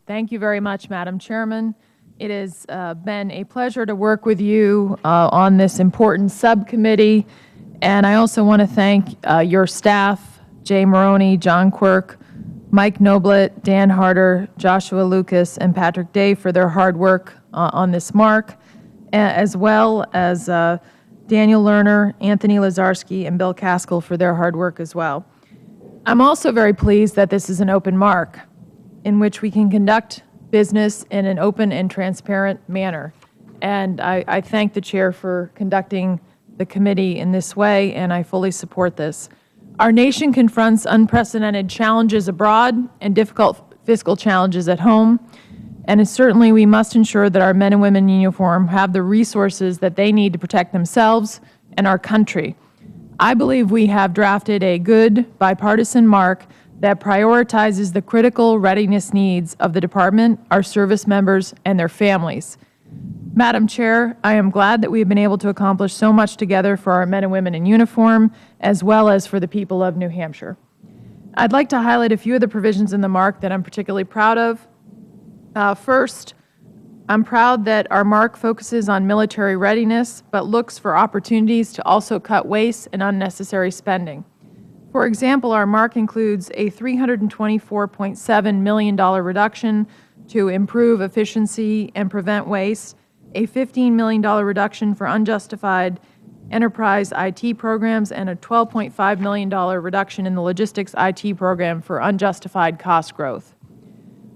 Thank you very much, Madam Chairman. It has been a pleasure to work with you on this important subcommittee, and I also want to thank your staff, Jay Maroney, John Quirk, Mike Noblet, Dan Harder, Joshua Lucas, and Patrick Day for their hard work on this mark, as well as Daniel Lerner, Anthony Lazarski, and Bill Caskell for their hard work as well. I'm also very pleased that this is an open mark in which we can conduct business in an open and transparent manner. And I thank the chair for conducting the committee in this way, and I fully support this. Our nation confronts unprecedented challenges abroad and difficult fiscal challenges at home, and certainly we must ensure that our men and women in uniform have the resources that they need to protect themselves and our country. I believe we have drafted a good bipartisan mark that prioritizes the critical readiness needs of the department, our service members, and their families. Madam Chair, I am glad that we have been able to accomplish so much together for our men and women in uniform, as well as for the people of New Hampshire. I'd like to highlight a few of the provisions in the mark that I'm particularly proud of. First, I'm proud that our mark focuses on military readiness, but looks for opportunities to also cut waste and unnecessary spending. For example, our mark includes a $324.7 million reduction to improve efficiency and prevent waste, a $15 million reduction for unjustified enterprise IT programs, and a $12.5 million reduction in the logistics IT program for unjustified cost growth.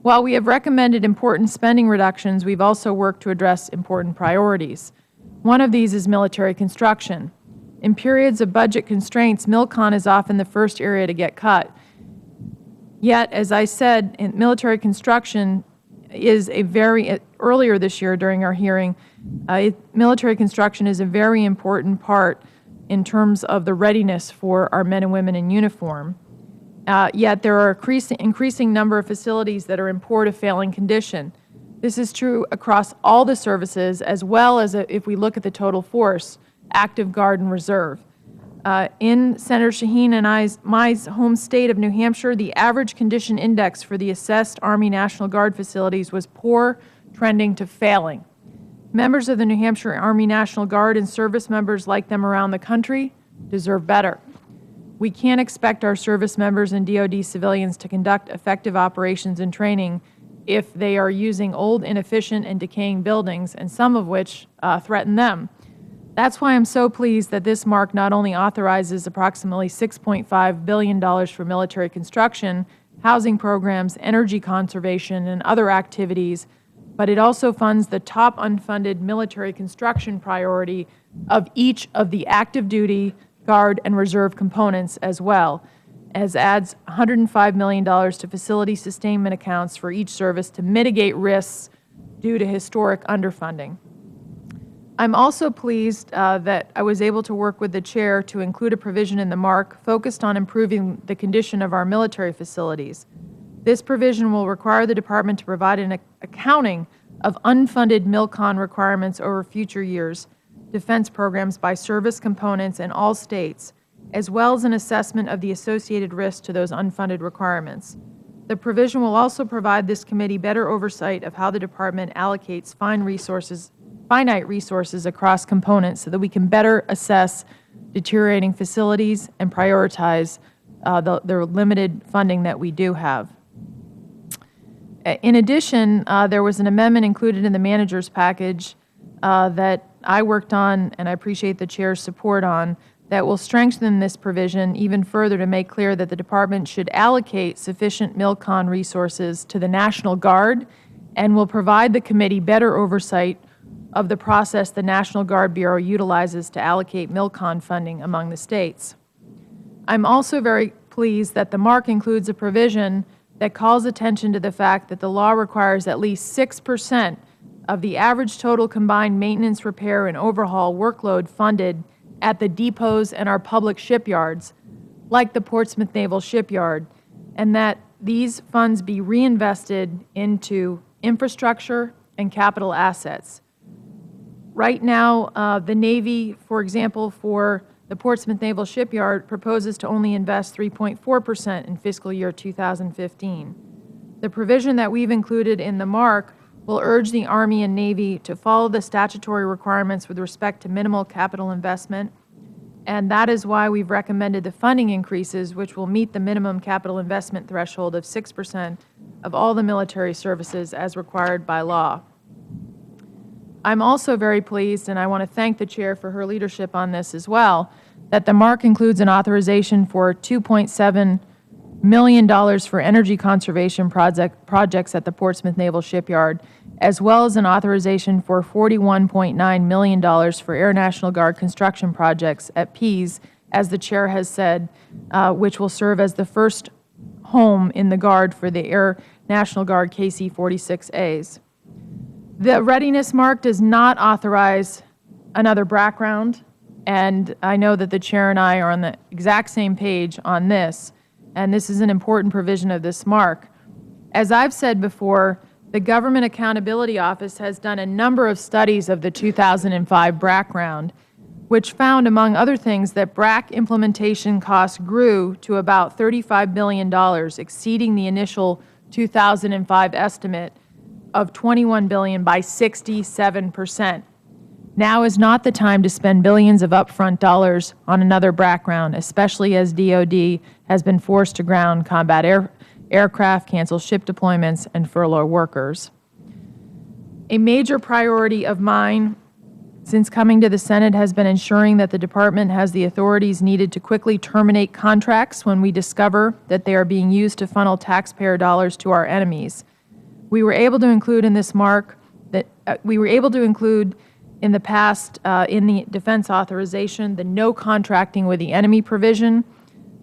While we have recommended important spending reductions, we've also worked to address important priorities. One of these is military construction. In periods of budget constraints, MilCon is often the first area to get cut. Yet, as I said, military construction is earlier this year during our hearing, military construction is a very important part in terms of the readiness for our men and women in uniform. Yet there are increasing number of facilities that are in poor to failing condition. This is true across all the services, as well as if we look at the total force, active guard and reserve. In Senator Shaheen and my home state of New Hampshire, the average condition index for the assessed Army National Guard facilities was poor, trending to failing. Members of the New Hampshire Army National Guard and service members like them around the country deserve better. We can't expect our service members and DoD civilians to conduct effective operations and training if they are using old, inefficient, and decaying buildings, and some of which threaten them. That's why I'm so pleased that this mark not only authorizes approximately $6.5 billion for military construction, housing programs, energy conservation, and other activities, but it also funds the top unfunded military construction priority of each of the active duty, Guard, and Reserve components, as well as adds $105 million to facility sustainment accounts for each service to mitigate risks due to historic underfunding. I'm also pleased that I was able to work with the chair to include a provision in the mark focused on improving the condition of our military facilities. This provision will require the department to provide an accounting of unfunded MilCon requirements over future years, defense programs by service components in all states, as well as an assessment of the associated risks to those unfunded requirements. The provision will also provide this committee better oversight of how the department allocates finite resources across components so that we can better assess deteriorating facilities and prioritize the limited funding that we do have. In addition, there was an amendment included in the manager's package that I worked on, and I appreciate the chair's support on, that will strengthen this provision even further to make clear that the department should allocate sufficient MilCon resources to the National Guard and will provide the committee better oversight of the process the National Guard Bureau utilizes to allocate MilCon funding among the states. I'm also very pleased that the mark includes a provision that calls attention to the fact that the law requires at least 6% of the average total combined maintenance, repair, and overhaul workload funded at the depots and our public shipyards, like the Portsmouth Naval Shipyard, and that these funds be reinvested into infrastructure and capital assets. Right now, the Navy, for example, for the Portsmouth Naval Shipyard proposes to only invest 3.4% in fiscal year 2015. The provision that we've included in the mark will urge the Army and Navy to follow the statutory requirements with respect to minimal capital investment, and that is why we've recommended the funding increases, which will meet the minimum capital investment threshold of 6% of all the military services as required by law. I'm also very pleased, and I want to thank the Chair for her leadership on this as well, that the mark includes an authorization for $2.7 million for energy conservation projects at the Portsmouth Naval Shipyard, as well as an authorization for $41.9 million for Air National Guard construction projects at Pease, as the Chair has said, which will serve as the first home in the Guard for the Air National Guard KC-46As. The Readiness Mark does not authorize another background, and I know that the Chair and I are on the exact same page on this, and this is an important provision of this mark. As I've said before, the Government Accountability Office has done a number of studies of the 2005 background, which found, among other things, that BRAC implementation costs grew to about $35 billion, exceeding the initial 2005 estimate of $21 billion by 67%. Now is not the time to spend billions of upfront dollars on another background, especially as DoD has been forced to ground combat aircraft, cancel ship deployments, and furlough workers. A major priority of mine since coming to the Senate has been ensuring that the department has the authorities needed to quickly terminate contracts when we discover that they are being used to funnel taxpayer dollars to our enemies. We were able to include in this mark that in the past, in the defense authorization, the no contracting with the enemy provision.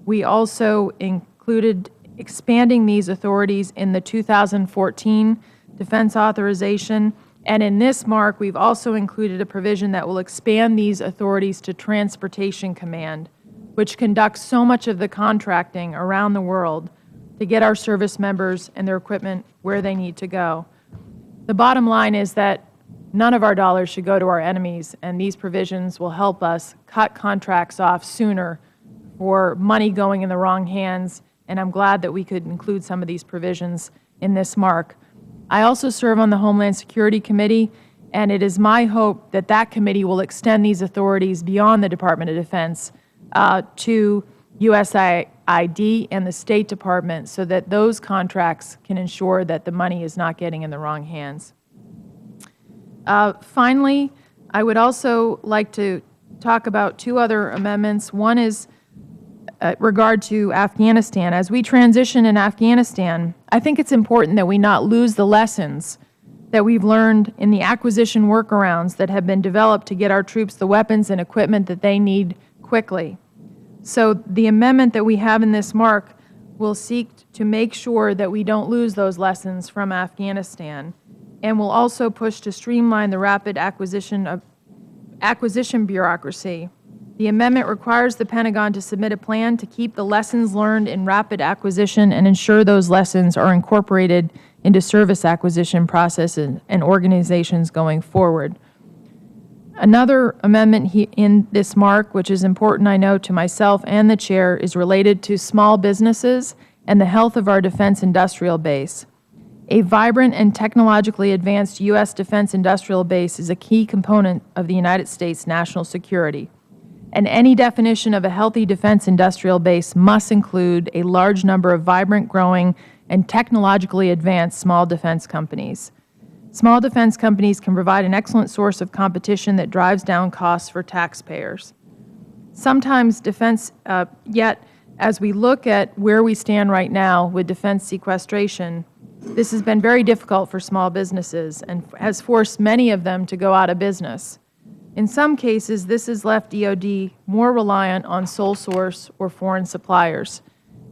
We also included expanding these authorities in the 2014 defense authorization. And in this mark, we've also included a provision that will expand these authorities to Transportation Command, which conducts so much of the contracting around the world to get our service members and their equipment where they need to go. The bottom line is that none of our dollars should go to our enemies, and these provisions will help us cut contracts off sooner for money going in the wrong hands, and I'm glad that we could include some of these provisions in this mark. I also serve on the Homeland Security Committee, and it is my hope that that committee will extend these authorities beyond the Department of Defense to USAID and the State Department so that those contracts can ensure that the money is not getting in the wrong hands. Finally, I would also like to talk about two other amendments. One is regard to Afghanistan. As we transition in Afghanistan, I think it's important that we not lose the lessons that we've learned in the acquisition workarounds that have been developed to get our troops the weapons and equipment that they need quickly. So the amendment that we have in this mark will seek to make sure that we don't lose those lessons from Afghanistan, and will also push to streamline the rapid acquisition bureaucracy. The amendment requires the Pentagon to submit a plan to keep the lessons learned in rapid acquisition and ensure those lessons are incorporated into service acquisition processes and organizations going forward. Another amendment in this mark, which is important, I know, to myself and the Chair, is related to small businesses and the health of our defense industrial base. A vibrant and technologically advanced U.S. defense industrial base is a key component of the United States' national security. And any definition of a healthy defense industrial base must include a large number of vibrant, growing, and technologically advanced small defense companies. Small defense companies can provide an excellent source of competition that drives down costs for taxpayers. Sometimes yet as we look at where we stand right now with defense sequestration, this has been very difficult for small businesses and has forced many of them to go out of business. In some cases, this has left DoD more reliant on sole source or foreign suppliers.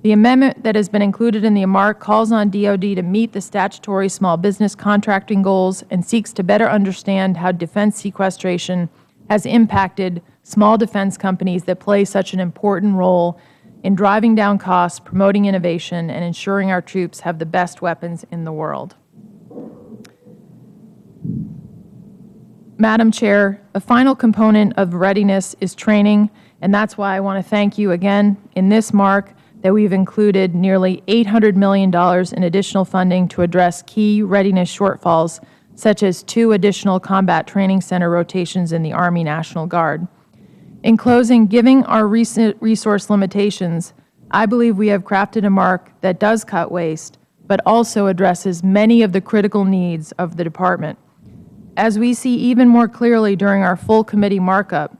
The amendment that has been included in the mark calls on DoD to meet the statutory small business contracting goals and seeks to better understand how defense sequestration has impacted small defense companies that play such an important role in driving down costs, promoting innovation, and ensuring our troops have the best weapons in the world. Madam Chair, a final component of readiness is training, and that's why I want to thank you again in this mark that we've included nearly $800 million in additional funding to address key readiness shortfalls, such as 2 additional combat training center rotations in the Army National Guard. In closing, given our recent resource limitations, I believe we have crafted a mark that does cut waste, but also addresses many of the critical needs of the department. As we see even more clearly during our full committee markup,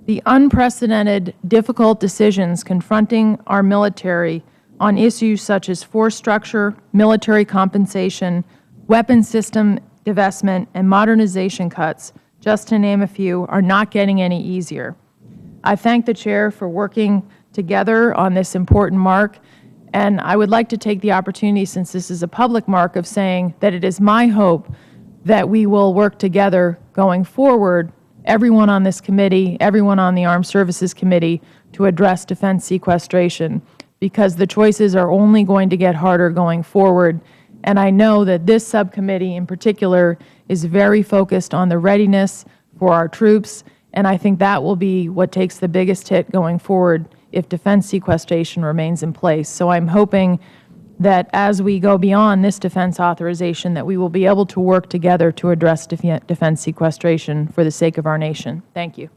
the unprecedented, difficult decisions confronting our military on issues such as force structure, military compensation, weapon system divestment, and modernization cuts, just to name a few, are not getting any easier. I thank the Chair for working together on this important mark, and I would like to take the opportunity, since this is a public mark, of saying that it is my hope that we will work together going forward, everyone on this committee, everyone on the Armed Services Committee, to address defense sequestration, because the choices are only going to get harder going forward. And I know that this subcommittee in particular is very focused on the readiness for our troops, and I think that will be what takes the biggest hit going forward if defense sequestration remains in place. So I'm hoping that as we go beyond this defense authorization, that we will be able to work together to address defense sequestration for the sake of our nation. Thank you.